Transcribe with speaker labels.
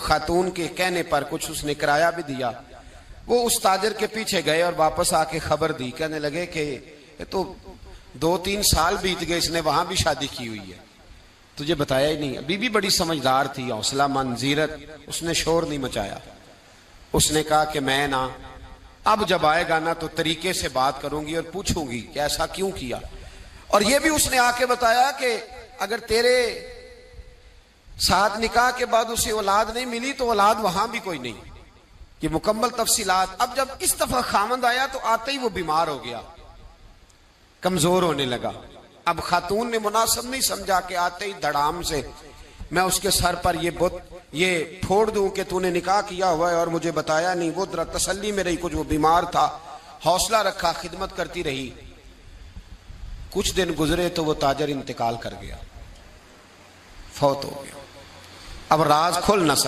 Speaker 1: खातून के कहने पर कुछ उसने किराया भी दिया। वो उस ताजर के पीछे गए और वापस आके खबर दी, कहने लगे कि ये तो 2-3 साल बीत गए, इसने वहां भी शादी की हुई है, तुझे बताया ही नहीं। बीबी बड़ी समझदार थी, हौसलामंद, जीरत, उसने शोर नहीं मचाया। उसने कहा कि मैं ना अब जब आएगा ना तो तरीके से बात करूंगी और पूछूंगी कि ऐसा क्यों किया। और ये भी उसने आके बताया कि अगर तेरे साथ निकाह के बाद उसे औलाद नहीं मिली तो औलाद वहां भी कोई नहीं, ये मुकम्मल तफसीलात। अब जब इस दफा खामंद आया तो आते ही वो बीमार हो गया, कमजोर होने लगा। अब खातून ने मुनासिब नहीं समझा कि आते ही धड़ाम से मैं उसके सर पर ये फोड़ दूं कि तूने निकाह किया हुआ है और मुझे बताया नहीं। वो जरा तसल्ली में रही, कुछ वो बीमार था, हौसला रखा, खिदमत करती रही। कुछ दिन गुजरे तो वो ताजर इंतकाल कर गया, फौत हो गया। अब राज खुल न सका।